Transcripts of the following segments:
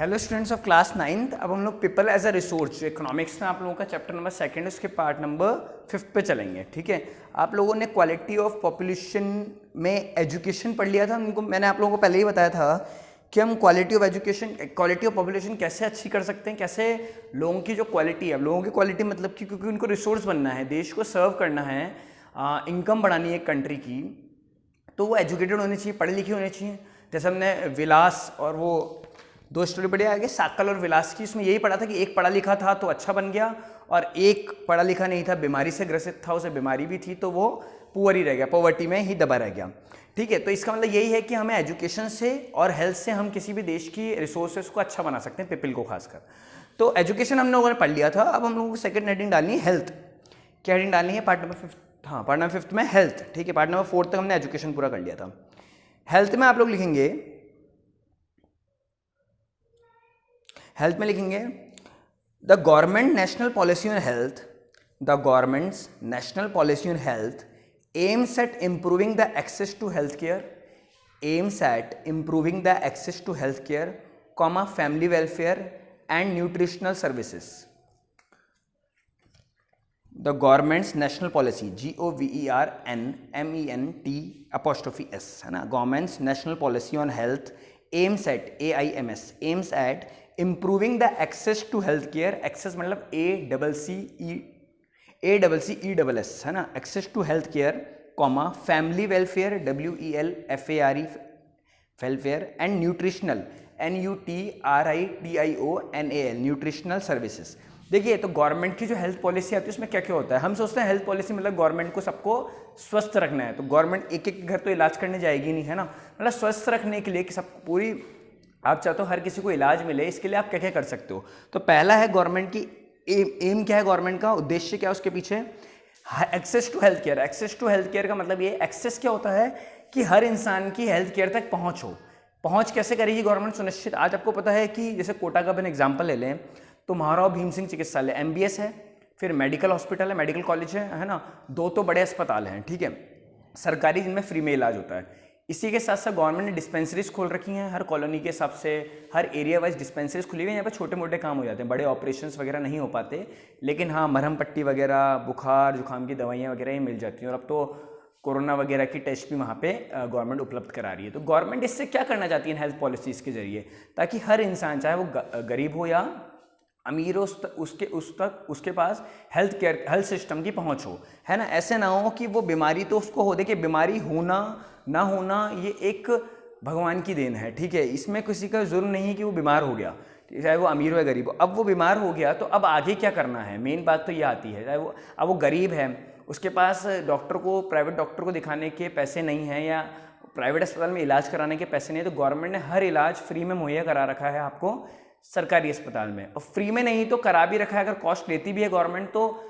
Hello students of class 9th। अब हम लोग पीपल एज अ रिसोर्स जो इकोनॉमिक्स में आप लोगों का चैप्टर नंबर 2 उसके पार्ट नंबर 5 पे चलेंगे। ठीक है, आप लोगों ने क्वालिटी ऑफ पॉपुलेशन में एजुकेशन पढ़ लिया था। मैंने आप लोगों को पहले ही बताया था कि हम quality of education, quality of population कैसे अच्छी कर सकते हैं, कैसे लोगों की जो क्वालिटी है, लोगों की क्वालिटी मतलब कि क्योंकि उनको रिसोर्स बनना है, देश को सर्व करना है, इनकम बढ़ानी है कंट्री की, तो वो एजुकेटेड होने चाहिए, पढ़े लिखे होने चाहिए। जैसे हमने विलास और वो दो स्टोरी पढ़ी आगे, साकल और विलास की, उसमें यही पढ़ा था कि एक पढ़ा लिखा था तो अच्छा बन गया और एक पढ़ा लिखा नहीं था, बीमारी से ग्रसित था, उसे बीमारी भी थी तो वो पुअर ही रह गया, पॉवर्टी में ही दबा रह गया। ठीक है, तो इसका मतलब यही है कि हमें एजुकेशन से और हेल्थ से हम किसी भी देश की रिसोर्सेज को अच्छा बना सकते हैं, पीपल को खासकर। तो एजुकेशन हम लोगों ने पढ़ लिया था। अब हम लोगों को सेकंड हेडिंग डालनी है हेल्थ। क्या हेडिंग डालनी है? पार्ट नंबर 5, हाँ पार्ट नंबर 5 में हेल्थ। ठीक है, पार्ट नंबर 4 तक हमने एजुकेशन पूरा कर लिया था। हेल्थ में आप लोग लिखेंगे, हेल्थ में लिखेंगे the government national policy on health, the government's national policy on health aims at improving the access to health care, aims at improving the access to health care, comma family welfare and nutritional services. The government's national policy, GOVERNMENT है ना, government's national policy on health aims at AIMS aims at improving the access to health care. Access मतलब ACCESS है ना, access to health care, comma family welfare WELFARE welfare and nutritional NUTRITIONAL nutritional services. देखिए, तो government की जो health policy आती है उसमें क्या क्या होता है। हम सोचते हैं हेल्थ पॉलिसी मतलब गवर्नमेंट को सबको स्वस्थ रखना है, तो गवर्नमेंट एक एक घर तो इलाज करने जाएगी नहीं, है ना। मतलब स्वस्थ रखने के लिए कि सब पूरी आप चाहते हो हर किसी को इलाज मिले, इसके लिए आप क्या क्या कर सकते हो। तो पहला है गवर्नमेंट की एम क्या है, गवर्नमेंट का उद्देश्य क्या है उसके पीछे, access to health care. Access to health care का मतलब ये, एक्सेस क्या होता है कि हर इंसान की हेल्थ केयर तक पहुंच हो। पहुंच कैसे करेगी गवर्नमेंट सुनिश्चित? आज आपको पता है कि जैसे कोटा का अपन एग्जाम्पल ले लें तो महाराव भीम सिंह चिकित्सालय MBS है, फिर मेडिकल हॉस्पिटल है, मेडिकल कॉलेज है ना, दो तो बड़े अस्पताल हैं, ठीक है, सरकारी, जिनमें फ्री में इलाज होता है। इसी के साथ साथ गवर्नमेंट ने डिस्पेंसरीज खोल रखी हैं, हर कॉलोनी के हिसाब से, हर एरिया वाइज डिस्पेंसरीज खुली हुई हैं। यहाँ पे छोटे मोटे काम हो जाते हैं, बड़े ऑपरेशंस वगैरह नहीं हो पाते, लेकिन हाँ मरहम पट्टी वगैरह, बुखार जुकाम की दवाइयाँ वगैरह ये मिल जाती हैं। और अब तो कोरोना वगैरह की टेस्ट भी वहाँ पे गवर्नमेंट उपलब्ध करा रही है। तो गवर्नमेंट इससे क्या करना चाहती है हेल्थ पॉलिसीज़ के जरिए, ताकि हर इंसान, चाहे वो गरीब हो या अमीर हो, उसके पास हेल्थ केयर, हेल्थ सिस्टम की पहुंच हो, है ना। ऐसे ना हो कि वो बीमारी तो उसको हो, देखिए बीमारी होना ना होना ये एक भगवान की देन है, ठीक है, इसमें किसी का जुर्म नहीं है कि वो बीमार हो गया, चाहे वो अमीर हो या गरीब हो। अब वो बीमार हो गया तो अब आगे क्या करना है, मेन बात तो ये आती है। चाहे वो अब वो गरीब है, उसके पास डॉक्टर को, प्राइवेट डॉक्टर को दिखाने के पैसे नहीं हैं या प्राइवेट अस्पताल में इलाज कराने के पैसे नहीं है, तो गवर्नमेंट ने हर इलाज फ्री में मुहैया करा रखा है आपको सरकारी अस्पताल में। और फ्री में नहीं तो करा भी रखा है, अगर कॉस्ट लेती भी है गवर्नमेंट तो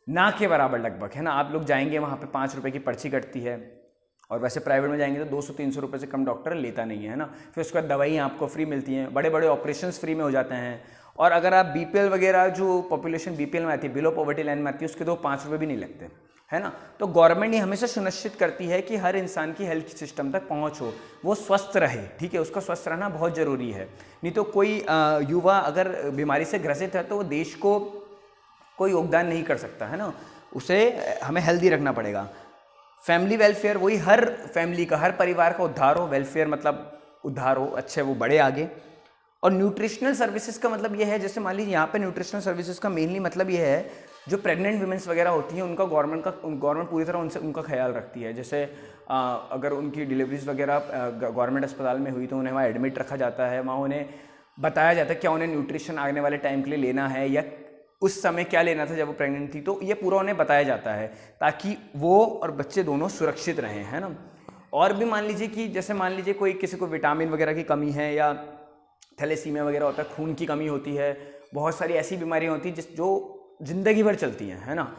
ना के बराबर लगभग, है ना। आप लोग जाएंगे वहाँ पे 5 रुपये की पर्ची कटती है, और वैसे प्राइवेट में जाएंगे तो 200-300 रुपये से कम डॉक्टर लेता नहीं है ना। फिर उसके बाद दवाइयाँ आपको फ्री मिलती हैं, बड़े बड़े ऑपरेशंस फ्री में हो जाते हैं। और अगर आप BPL वगैरह, जो पॉपुलेशन BPL में आती है, बिलो पॉवर्टी लाइन में आती है, उसके तो 5 रुपये भी नहीं लगते, है ना। तो गवर्नमेंट ये हमेशा सुनिश्चित करती है कि हर इंसान की हेल्थ सिस्टम तक पहुंच हो, वो स्वस्थ रहे, ठीक है, उसका स्वस्थ रहना बहुत ज़रूरी है। नहीं तो कोई युवा अगर बीमारी से ग्रसित है तो वो देश को कोई योगदान नहीं कर सकता, है ना, उसे हमें हेल्दी रखना पड़ेगा। फैमिली वेलफेयर, वही हर फैमिली का, हर परिवार का उद्धार हो, वेलफेयर मतलब उद्धार हो, अच्छे वो बढ़े आगे। और न्यूट्रिशनल सर्विसेज का मतलब ये है, जैसे मान लीजिए यहाँ पे न्यूट्रिशनल सर्विसेज का मेनली मतलब ये है, जो प्रेग्नेंट वुमेन्स वगैरह होती हैं उनका गवर्नमेंट पूरी तरह उनका ख्याल रखती है। जैसे अगर उनकी डिलीवरीज वगैरह गवर्नमेंट अस्पताल में हुई तो उन्हें वहाँ एडमिट रखा जाता है, वहाँ उन्हें बताया जाता है क्या उन्हें न्यूट्रिशन आने वाले टाइम के लिए लेना है या उस समय क्या लेना था जब वो प्रेग्नेंट थी, तो ये पूरा उन्हें बताया जाता है ताकि वो और बच्चे दोनों सुरक्षित रहें, है ना। और भी मान लीजिए कि जैसे मान लीजिए कोई किसी को विटामिन वगैरह की कमी है या थैलेसीमिया वगैरह होता है, खून की कमी होती है, बहुत सारी ऐसी बीमारियां होती हैं जो ज़िंदगी भर चलती हैं, है ना।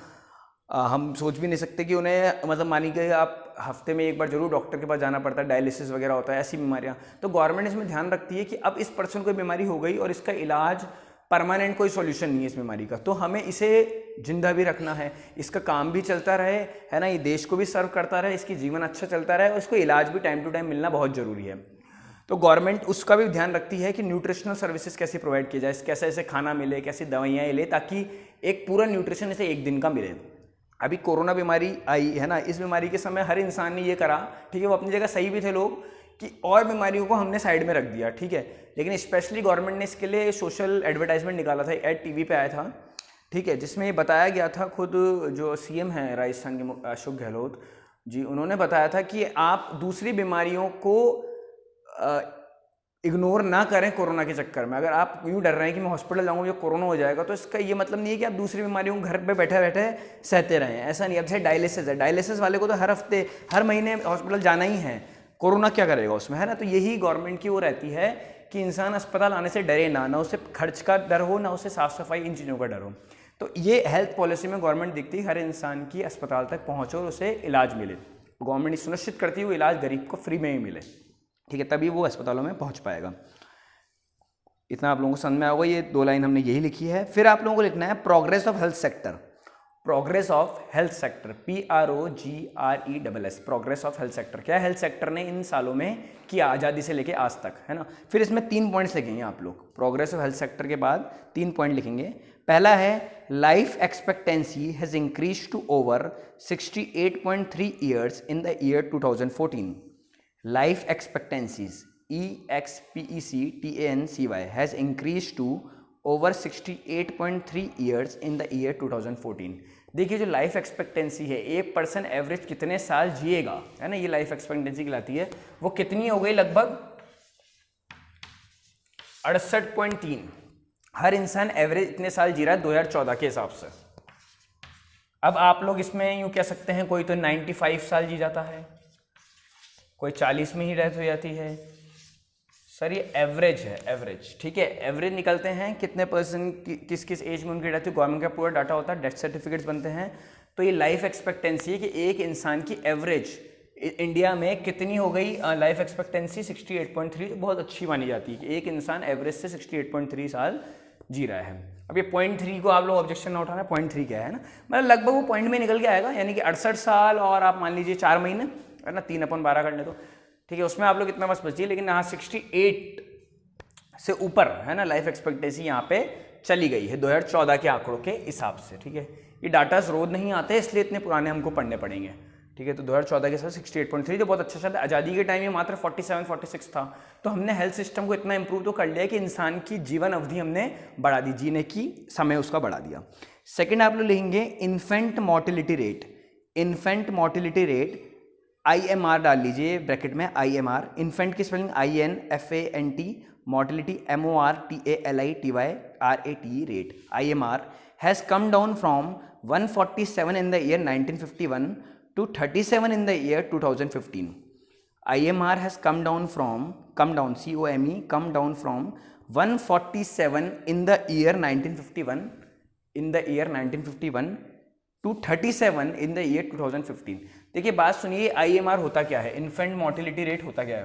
हम सोच भी नहीं सकते कि उन्हें, मतलब मानिए आप हफ्ते में एक बार जरूर डॉक्टर के पास जाना पड़ता है, डायलिसिस वगैरह होता है, ऐसी बीमारियां। तो गवर्नमेंट इसमें ध्यान रखती है कि अब इस पर्सन को बीमारी हो गई और इसका इलाज परमानेंट कोई सॉल्यूशन नहीं है इस बीमारी का, तो हमें इसे जिंदा भी रखना है, इसका काम भी चलता रहे, है ना, ये देश को भी सर्व करता रहे, इसकी जीवन अच्छा चलता रहे और इसको इलाज भी टाइम टू टाइम मिलना बहुत ज़रूरी है। तो गवर्नमेंट उसका भी ध्यान रखती है कि न्यूट्रिशनल सर्विसेज कैसे प्रोवाइड किया जाए, कैसे ऐसे खाना मिले, कैसी दवाइयाँ ले, ताकि एक पूरा न्यूट्रिशन इसे एक दिन का मिले। अभी कोरोना बीमारी आई है ना, इस बीमारी के समय हर इंसान ने ये करा, ठीक है, वो अपनी जगह सही भी थे लोग, कि और बीमारियों को हमने साइड में रख दिया, ठीक है, लेकिन स्पेशली गवर्नमेंट ने इसके लिए सोशल एडवर्टाइजमेंट निकाला था, एड टीवी पे आया था, ठीक है, जिसमें ये बताया गया था, खुद जो सीएम हैं राजस्थान के अशोक गहलोत जी, उन्होंने बताया था कि आप दूसरी बीमारियों को इग्नोर ना करें कोरोना के चक्कर में। अगर आप यूँ डर रहे हैं कि मैं हॉस्पिटल जाऊँगा, मुझे कोरोना हो जाएगा, तो इसका ये मतलब नहीं है कि आप दूसरी बीमारियों को घर पे बैठे बैठे सहते रहें, ऐसा नहीं। अब जैसे डायलिसिस है, डायलिसिस वाले को तो हर हफ्ते हर महीने हॉस्पिटल जाना ही है, कोरोना क्या करेगा उसमें, है ना। तो यही गवर्नमेंट की वो रहती है कि इंसान अस्पताल आने से डरे ना उसे खर्च का डर हो, ना उसे साफ सफाई, इन चीज़ों का डर हो। तो ये हेल्थ पॉलिसी में गवर्नमेंट देखती है हर इंसान की अस्पताल तक पहुँचे और उसे इलाज मिले। गवर्नमेंट सुनिश्चित करती है वो इलाज गरीब को फ्री में ही मिले, ठीक है, तभी वो अस्पतालों में पहुँच पाएगा। इतना आप लोगों को समझ में आएगा, ये 2 लाइन हमने यही लिखी है। फिर आप लोगों को लिखना है progress of health sector, progress of health sector, PROGRESS, progress of health sector. क्या हेल्थ सेक्टर ने इन सालों में किया आज़ादी से लेके आज तक, है ना। फिर इसमें 3 पॉइंट्स लिखेंगे आप लोग, प्रोग्रेस ऑफ हेल्थ सेक्टर के बाद 3 पॉइंट लिखेंगे। पहला है life expectancy has increase to over 68.3 years in the year 2014। Life expectancies EXPECTANCY has increased to over 68.3 years in the year 2014। देखिए जो लाइफ एक्सपेक्टेंसी है, एक पर्सन एवरेज कितने साल जिएगा, है ना, ये लाइफ एक्सपेक्टेंसी कहलाती है। वो कितनी हो गई, लगभग 68.3। हर इंसान एवरेज इतने साल जी रहा है 2014 के हिसाब से। अब आप लोग इसमें यूँ कह सकते हैं, कोई तो 95 साल जी जाता है, कोई 40 में ही डेथ हो जाती है। सर ये एवरेज है, एवरेज, ठीक है, एवरेज निकलते हैं कितने पर्सन किस किस एज में उनकी डेथ हुई, गवर्नमेंट का पूरा डाटा होता है, डेथ सर्टिफिकेट्स बनते हैं। तो ये लाइफ एक्सपेक्टेंसी है कि एक इंसान की एवरेज इंडिया में कितनी हो गई लाइफ एक्सपेक्टेंसी, 68.3, तो बहुत अच्छी मानी जाती है कि एक इंसान एवरेज से 68.3 साल जी रहा है। अब ये 0.3 को आप लोग ऑब्जेक्शन ना उठाना, 0.3 क्या है ना, मतलब लगभग वो पॉइंट में निकल के आएगा, यानी कि 68 साल और आप मान लीजिए 4 महीने, है ना, 3/12 कर ले तो, ठीक है, उसमें आप लोग इतना बस बचिए। लेकिन यहाँ 68 से ऊपर, है ना, लाइफ एक्सपेक्टेंसी यहाँ पे चली गई है 2014 के आंकड़ों के हिसाब से, ठीक है। ये डाटास रोज नहीं आते, इसलिए इतने पुराने हमको पढ़ने पड़ेंगे, ठीक है। तो 2014 के साथ 68.3 जो बहुत अच्छा चल रहा है। आज़ादी के टाइम में मात्र 47-46 था। तो हमने हेल्थ सिस्टम को इतना इंप्रूव तो कर लिया कि इंसान की जीवन अवधि हमने बढ़ा दी, जीने की समय उसका बढ़ा दिया। सेकेंड आप लोग लिखेंगे infant mortality rate, infant mortality rate IMR डाल लीजिए ब्रैकेट में, IMR, इन्फेंट की spelling INFANT, mortality MORTALITY rate, IMR has come down from 147 in the year 1951 to 37 in the year 2015. IMR has come down from COME 147 in the year 1951 to 37 in the year 2015. देखिए बात सुनिए, IMR होता क्या है, infant mortality rate होता क्या है,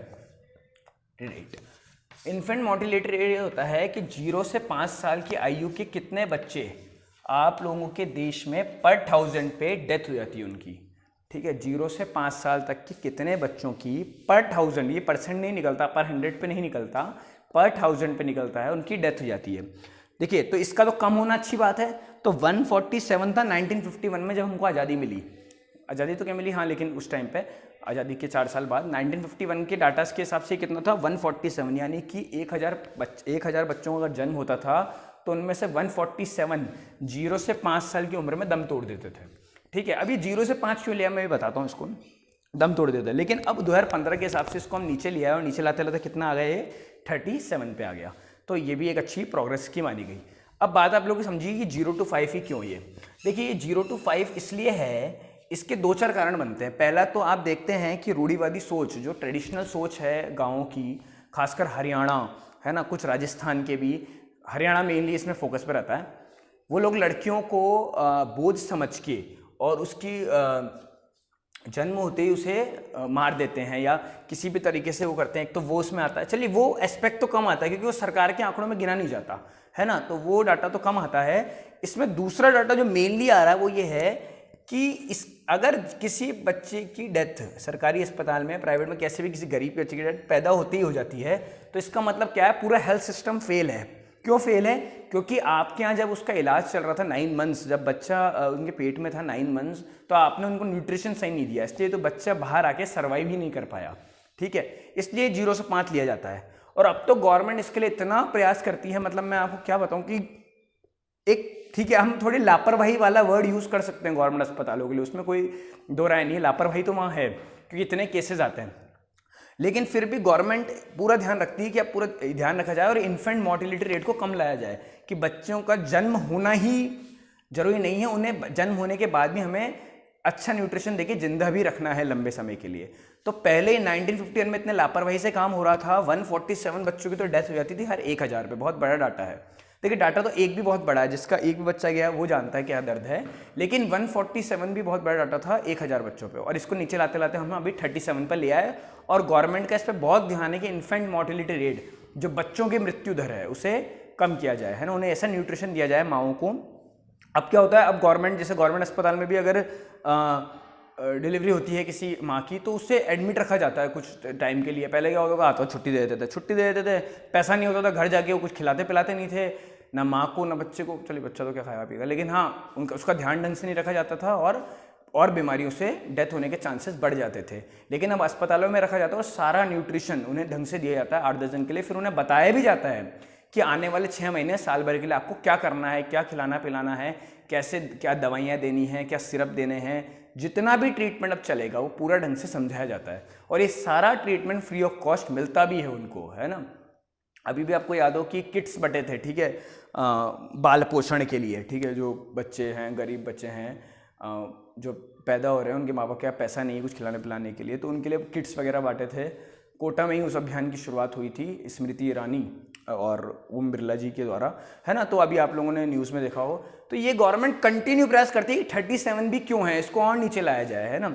rate, infant mortality rate होता है कि 0 से 5 साल की आयु के कितने बच्चे आप लोगों के देश में पर 1000 पे डेथ हो जाती है उनकी, ठीक है। 0 से 5 साल तक की कितने बच्चों की पर 1000, ये परसेंट नहीं निकलता, पर 100 पे नहीं निकलता, पर 1000 पे निकलता है, उनकी डेथ हो जाती है। देखिए तो इसका तो कम होना अच्छी बात है। तो 147 था 1951 में जब हमको आज़ादी मिली, आज़ादी तो क्या मिली, हाँ, लेकिन उस टाइम पे आज़ादी के 4 साल बाद 1951 के डाटास के हिसाब से कितना था, 147, यानी कि 1000 बच्चों का अगर जन्म होता था तो उनमें से 147 0 से 5 साल की उम्र में दम तोड़ देते थे, ठीक है। अभी 0 से 5 क्यों लिया मैं भी बताता हूँ, इसको दम तोड़ देते, लेकिन अब 2015 के हिसाब से इसको हम नीचे लिया और नीचे लाते लाते कितना आ गया, ये 37 पे आ गया। तो ये भी एक अच्छी प्रोग्रेस की मानी गई। अब बात आप लोग समझिए कि 0 to 5 ही क्यों, ये देखिए ये 0 to 5 इसलिए है, इसके 2-4 कारण बनते हैं। पहला तो आप देखते हैं कि रूढ़िवादी सोच, जो ट्रेडिशनल सोच है गाँवों की, खासकर हरियाणा, है ना, कुछ राजस्थान के भी, हरियाणा मेनली इसमें फोकस पर रहता है, वो लोग लड़कियों को बोझ समझ के और उसकी जन्म होते ही उसे मार देते हैं या किसी भी तरीके से वो करते हैं। एक तो वो उसमें आता है, चलिए वो एस्पेक्ट तो कम आता है क्योंकि वो सरकार के आंकड़ों में गिना नहीं जाता, है ना, तो वो डाटा तो कम आता है। इसमें दूसरा डाटा जो मेनली आ रहा है वो ये है कि इस अगर किसी बच्चे की डेथ सरकारी अस्पताल में, प्राइवेट में, कैसे भी किसी गरीब बच्चे की डेथ पैदा होते ही हो जाती है, तो इसका मतलब क्या है, पूरा हेल्थ सिस्टम फेल है। क्यों फेल है? क्योंकि आपके यहाँ जब उसका इलाज चल रहा था 9 मंथ्स, जब बच्चा उनके पेट में था 9 मंथ्स, तो आपने उनको न्यूट्रिशन सही नहीं दिया, इसलिए तो बच्चा बाहर आके सर्वाइव ही नहीं कर पाया। ठीक है, इसलिए 0 से 5 लिया जाता है। और अब तो गवर्नमेंट इसके लिए इतना प्रयास करती है, मतलब मैं आपको क्या बताऊं कि एक, ठीक है, हम थोड़ी लापरवाही वाला वर्ड यूज कर सकते हैं गवर्नमेंट अस्पतालों के लिए, उसमें कोई दो राय नहीं है, लापरवाही तो वहाँ है क्योंकि इतने केसेस आते हैं। लेकिन फिर भी गवर्नमेंट पूरा ध्यान रखती है कि अब पूरा ध्यान रखा जाए और इन्फेंट मोर्टिलिटी रेट को कम लाया जाए, कि बच्चों का जन्म होना ही जरूरी नहीं है, उन्हें जन्म होने के बाद भी हमें अच्छा न्यूट्रिशन देके जिंदा भी रखना है लंबे समय के लिए। तो पहले 1951 में इतने लापरवाही से काम हो रहा था, 147 बच्चों की तो डेथ हो जाती थी हर 1000 पे। बहुत बड़ा डाटा है। देखिए डाटा तो एक भी बहुत बड़ा है, जिसका एक भी बच्चा गया वो जानता है क्या दर्द है, लेकिन 147 भी बहुत बड़ा डाटा था 1000 बच्चों पे, और इसको नीचे लाते लाते हम अभी 37 पर ले आए। और गवर्नमेंट का इस पर बहुत ध्यान है कि इन्फेंट मोर्टिलिटी रेट, जो बच्चों की मृत्यु दर है, उसे कम किया जाए, है ना, उन्हें ऐसा न्यूट्रिशन दिया जाए माओं को। अब क्या होता है, अब गवर्नमेंट, जैसे गवर्नमेंट अस्पताल में भी अगर डिलीवरी होती है किसी माँ की, तो उससे एडमिट रखा जाता है कुछ टाइम के लिए। पहले क्या होता था, छुट्टी दे देते थे, पैसा नहीं होता था, घर जाके वो कुछ खिलाते पिलाते नहीं थे, ना माँ को ना बच्चे को। चलिए बच्चा तो क्या खाएगा पिएगा, लेकिन हाँ उसका ध्यान ढंग से नहीं रखा जाता था और बीमारियों से डेथ होने के चांसेस बढ़ जाते थे। लेकिन अब अस्पतालों में रखा जाता है और सारा न्यूट्रिशन उन्हें ढंग से दिया जाता है 8-10 दिन के लिए। फिर उन्हें बताया भी जाता है कि आने वाले 6 महीने साल भर के लिए आपको क्या करना है, क्या खिलाना पिलाना है, कैसे क्या दवाइयाँ देनी है, क्या सिरप देने हैं, जितना भी ट्रीटमेंट अब चलेगा वो पूरा ढंग से समझाया जाता है। और ये सारा ट्रीटमेंट फ्री ऑफ कॉस्ट मिलता भी है उनको, है ना। अभी भी आपको याद हो कि किट्स बटे थे, ठीक है, बाल पोषण के लिए, ठीक है, जो बच्चे हैं, गरीब बच्चे हैं, जो पैदा हो रहे हैं, उनके माँ बाप के पैसा नहीं है कुछ खिलाने पिलाने के लिए, तो उनके लिए किट्स वगैरह बांटे थे। कोटा में ही उस अभियान की शुरुआत हुई थी स्मृति ईरानी और ओम बिरला जी के द्वारा, है ना। तो अभी आप लोगों ने न्यूज़ में देखा हो। तो ये गवर्नमेंट कंटिन्यू प्रयास करती है कि 37 भी क्यों है, इसको और नीचे लाया जाए, है ना।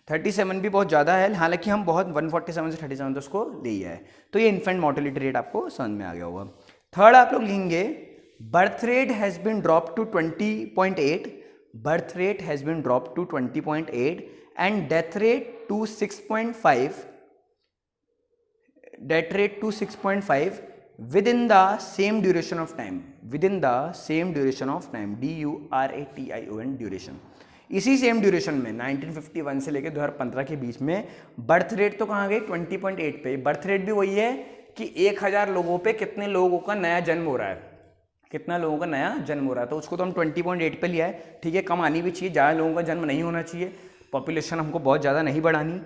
37 भी बहुत ज़्यादा है, हालांकि हम बहुत 147 से 37 तो उसको ले ही आए। तो ये इन्फेंट मोर्टिलिटी रेट आपको समझ में आ गया होगा। थर्ड आप लोग लिखेंगे, birth rate has been drop to 20.8, birth rate has been drop to 20.8 and death rate to 6.5, death rate to 6.5 within the same duration of time, within the same duration of time, DURATION duration. इसी same duration में 1951 से लेकर 2015 के बीच में birth rate तो कहाँ गई, 20.8 पे। बर्थ रेट भी वही है कि 1000 लोगों पे कितने लोगों का नया जन्म हो रहा है, कितना लोगों का नया जन्म हो रहा है। तो उसको तो हम 20.8 पे लिया है, ठीक है, कम आनी भी चाहिए, ज़्यादा लोगों का जन्म नहीं होना चाहिए, पॉपुलेशन हमको बहुत ज़्यादा नहीं बढ़ानी।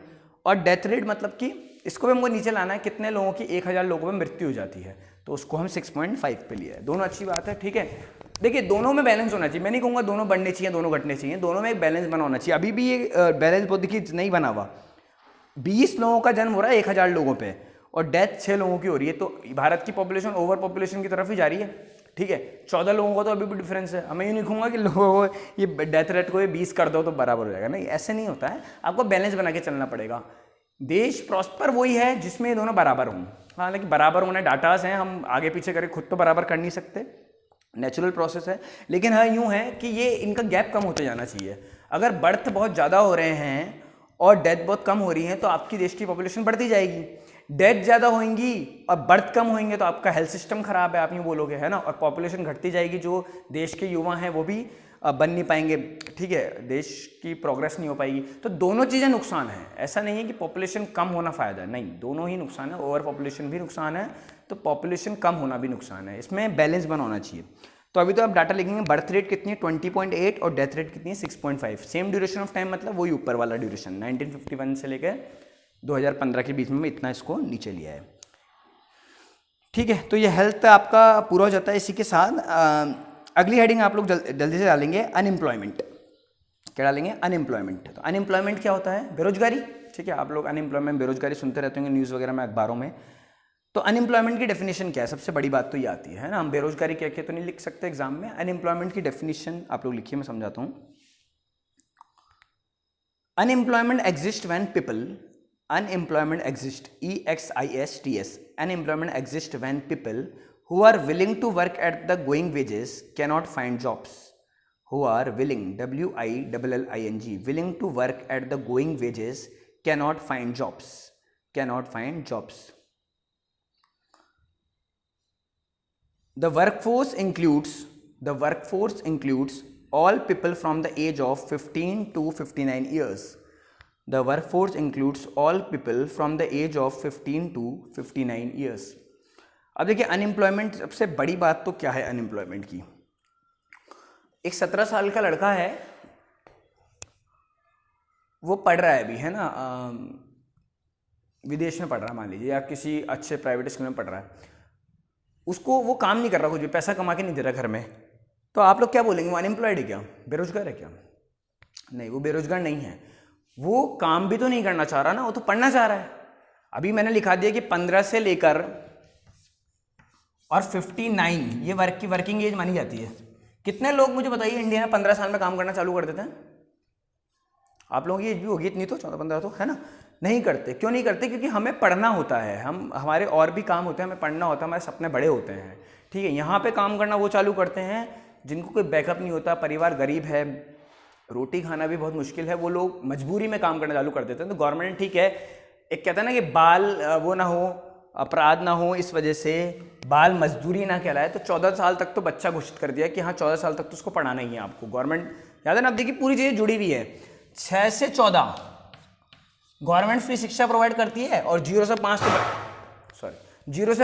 और डेथ रेट मतलब कि इसको भी हमको नीचे लाना है, कितने लोगों की 1000 लोगों में मृत्यु हो जाती है, तो उसको हम 6.5 पे लिया है। दोनों अच्छी बात है, ठीक है। देखिए दोनों में बैलेंस होना चाहिए, मैं नहीं कहूँगा दोनों बढ़ने चाहिए दोनों घटने चाहिए, दोनों में एक बैलेंस बना होना चाहिए। अभी भी ये बैलेंस बहुत देखिए नहीं बना हुआ, 20 लोगों का जन्म हो रहा है 1000 लोगों पे और डेथ 6 लोगों की हो रही है, तो भारत की पॉपुलेशन ओवर पॉपुलेशन की तरफ ही जा रही है, ठीक है। 14 लोगों का तो अभी भी डिफरेंस है। मैं ये नहीं कहूँगा कि लोगों को ये डेथ रेट को ये 20 कर दो तो बराबर हो जाएगा, नहीं, ऐसे नहीं होता है। आपको बैलेंस बना के चलना पड़ेगा। देश प्रॉस्पर वही है जिसमें ये दोनों बराबर हों। हालांकि बराबर होने डाटास हैं, हम आगे पीछे करके खुद तो बराबर कर नहीं सकते, नेचुरल प्रोसेस है, लेकिन हाँ यूँ है कि ये इनका गैप कम होते जाना चाहिए। अगर बर्थ बहुत ज़्यादा हो रहे हैं और डेथ बहुत कम हो रही है तो आपकी देश की पॉपुलेशन बढ़ती जाएगी। डेथ ज़्यादा होंगी और बर्थ कम होंगे तो आपका हेल्थ सिस्टम खराब है, आप यूँ बोलोगे, है ना। और पॉपुलेशन घटती जाएगी, जो देश के युवा हैं वो भी बन नहीं पाएंगे, ठीक है, देश की प्रोग्रेस नहीं हो पाएगी। तो दोनों चीज़ें नुकसान है, ऐसा नहीं है कि पॉपुलेशन कम होना फ़ायदा है, नहीं, दोनों ही नुकसान है। ओवर पॉपुलेशन भी नुकसान है तो पॉपुलेशन कम होना भी नुकसान है, इसमें बैलेंस बना होना चाहिए। तो अभी तो आप डाटा लिखेंगे, बर्थ रेट कितनी है 20.8 और डेथ रेट कितनी है 6.5। सेम ड्यूरेशन ऑफ टाइम मतलब वही ऊपर वाला ड्यूरेशन, 1951 से लेकर 2015 के बीच में इतना इसको नीचे लिया है, ठीक है। तो ये हेल्थ आपका पूरा हो जाता है। इसी के साथ अगली हेडिंग आप लोग जल्दी से डालेंगे, अनएम्प्लॉयमेंट। क्या डालेंगे, अनएम्प्लॉयमेंट। तो अनएम्प्लॉयमेंट क्या होता है, बेरोजगारी, ठीक है। आप लोग अनएम्प्लॉयमेंट बेरोजगारी सुनते रहते होंगे न्यूज़ वगैरह में, अखबारों में। तो अनएम्प्लॉयमेंट की डेफिनेशन क्या है, सबसे बड़ी बात तो ये आती है ना। हम बेरोजगारी क्या क्या तो नहीं लिख सकते एग्जाम में, अनएम्प्लॉयमेंट की डेफिनेशन आप लोग लिखिए, मैं समझाता हूँ। Unemployment exist when people, unemployment exist, EXISTS, unemployment exist when people who are willing to work at the going wages cannot find jobs, who are willing, WILLING, willing to work at the going wages cannot find jobs. The workforce includes all people from the age of 15 to 59 years. The workforce includes all people from the age of 15 to 59 years. अब देखिए unemployment, सबसे बड़ी बात तो क्या है unemployment की। एक 17 साल का लड़का है, वो पढ़ रहा है अभी, है ना, विदेश में पढ़ रहा है मान लीजिए, या किसी अच्छे प्राइवेट स्कूल में पढ़ रहा है, उसको वो काम नहीं कर रहा, कुछ भी पैसा कमा के नहीं दे रहा घर में, तो आप लोग क्या बोलेंगे, वो अनएम्प्लॉयड है क्या, बेरोजगार है क्या? नहीं, वो बेरोजगार नहीं है, वो काम भी तो नहीं करना चाह रहा ना, वो तो पढ़ना चाह रहा है। अभी मैंने लिखा दिया कि 15 से लेकर और 59 ये वर्किंग एज मानी जाती है। कितने लोग मुझे बताइए इंडिया में 15 साल में काम करना चालू कर देते हैं? आप लोगों की एज भी होगी इतनी, तो 14-15 तो है ना। नहीं करते, क्यों नहीं करते? क्योंकि हमें पढ़ना होता है, हमारे और भी काम होते हैं, हमें पढ़ना होता है, हमारे सपने बड़े होते हैं, ठीक है। यहाँ पे काम करना वो चालू करते हैं जिनको कोई बैकअप नहीं होता, परिवार गरीब है, रोटी खाना भी बहुत मुश्किल है, वो लोग मजबूरी में काम करना चालू कर देते हैं। तो गवर्नमेंट ठीक है, एक कहता है ना कि बाल वो ना हो, अपराध ना हो, इस वजह से बाल मजदूरी ना कहलाए, तो 14 साल तक तो बच्चा घोषित कर दिया कि हाँ 14 साल तक तो उसको पढ़ाना ही है आपको। गवर्नमेंट याद है ना, अब देखिए पूरी चीज़ें जुड़ी हुई है। 6 से 14 गवर्नमेंट फ्री शिक्षा प्रोवाइड करती है, और 0 से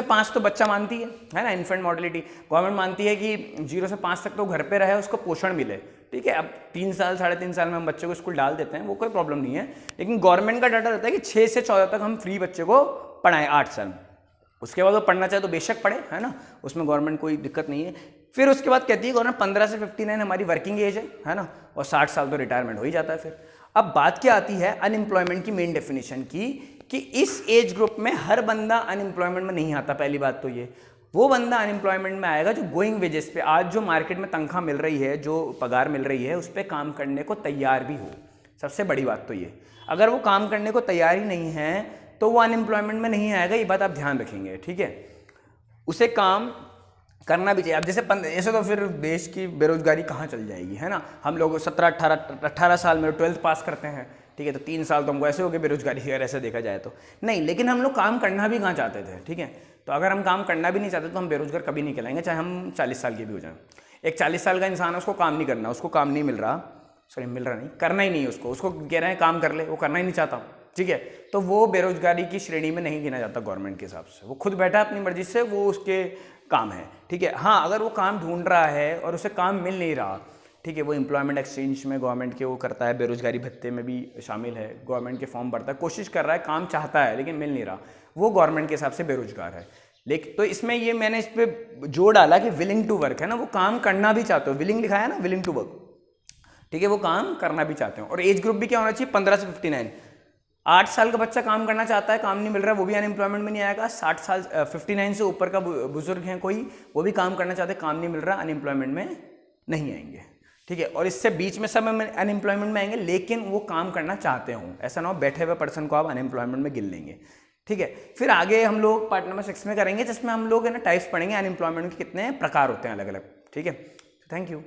5 तो बच्चा मानती है ना, इन्फेंट मॉर्टेलिटी गवर्नमेंट मानती है कि 0 से 5 तक तो घर पे रहे, उसको पोषण मिले, ठीक है। अब 3 साल 3.5 साल में हम बच्चे को स्कूल डाल देते हैं, वो कोई प्रॉब्लम नहीं है, लेकिन गवर्नमेंट का डाटा रहता है कि 6 से 14 तक हम फ्री बच्चे को पढ़ाएं 8 साल। उसके बाद वो पढ़ना चाहे तो बेशक पढ़े, है ना, उसमें गवर्नमेंट कोई दिक्कत नहीं है। फिर उसके बाद कहती है गवर्नमेंट 15 से 59 हमारी वर्किंग एज है ना, और 60 साल तो रिटायरमेंट हो ही जाता है फिर। अब बात क्या आती है अनएम्प्लॉयमेंट की मेन डेफिनेशन की, कि इस एज ग्रुप में हर बंदा अनएम्प्लॉयमेंट में नहीं आता। पहली बात तो ये, वो बंदा अनएम्प्लॉयमेंट में आएगा जो गोइंग वेजेस पे, आज जो मार्केट में तनख्वाह मिल रही है, जो पगार मिल रही है, उस पर काम करने को तैयार भी हो। सबसे बड़ी बात तो ये, अगर वो काम करने को तैयार ही नहीं है तो वो अनएम्प्लॉयमेंट में नहीं आएगा, ये बात आप ध्यान रखेंगे, ठीक है। उसे काम करना भी चाहिए। अब जैसे ऐसे तो फिर देश की बेरोजगारी कहाँ चल जाएगी, है ना। हम लोग 17-18 साल में 12th पास करते हैं, ठीक है, तो 3 साल तो हमको ऐसे हो गए बेरोजगारी, अगर ऐसे देखा जाए तो नहीं। लेकिन हम लोग काम करना भी कहाँ चाहते थे, ठीक है। तो अगर हम काम करना भी नहीं चाहते तो हम बेरोजगार कभी नहीं कहलाएंगे, चाहे हम 40 साल के भी हो जाएं। एक 40 साल का इंसान है, उसको काम नहीं करना, उसको काम नहीं मिल रहा, करना ही नहीं उसको कह रहे हैं काम कर ले, वो करना ही नहीं चाहता, ठीक है। तो वो बेरोजगारी की श्रेणी में नहीं गिना जाता गवर्नमेंट के हिसाब से। वो खुद बैठा अपनी मर्जी से, वो उसके काम है, ठीक है। हाँ, अगर वो काम ढूंढ रहा है और उसे काम मिल नहीं रहा, ठीक है, वो एम्प्लॉयमेंट एक्सचेंज में गवर्नमेंट के वो करता है, बेरोजगारी भत्ते में भी शामिल है, गवर्नमेंट के फॉर्म भरता है, कोशिश कर रहा है, काम चाहता है लेकिन मिल नहीं रहा, वो गवर्नमेंट के हिसाब से बेरोजगार है। लेकिन तो इसमें ये मैंने इस पर जोर डाला कि विलिंग टू वर्क, है ना, वो काम करना भी चाहते हो, विलिंग लिखा है ना, विलिंग टू वर्क, ठीक है, वो काम करना भी चाहते हो। और एज ग्रुप भी क्या होना चाहिए, 15 से 59। 8 साल का बच्चा काम करना चाहता है, काम नहीं मिल रहा है, वो भी अनएम्प्लॉयमेंट में नहीं आएगा। 60 साल 59 से ऊपर का बुजुर्ग हैं कोई, वो भी काम करना चाहते हैं, काम नहीं मिल रहा, अनएम्प्लॉयमेंट में नहीं आएंगे, ठीक है। और इससे बीच में सब अनएम्प्लॉयमेंट में आएंगे, लेकिन वो काम करना चाहते हों। ऐसा ना हो बैठे हुए पर्सन को आप अनएम्प्लॉयमेंट में गिन लेंगे, ठीक है। फिर आगे हम लोग पार्ट नंबर 6 में करेंगे, जिसमें हम लोग है ना टाइप्स पढ़ेंगे, अनएम्प्लॉयमेंट के कितने प्रकार होते हैं अलग अलग, ठीक है। Thank you.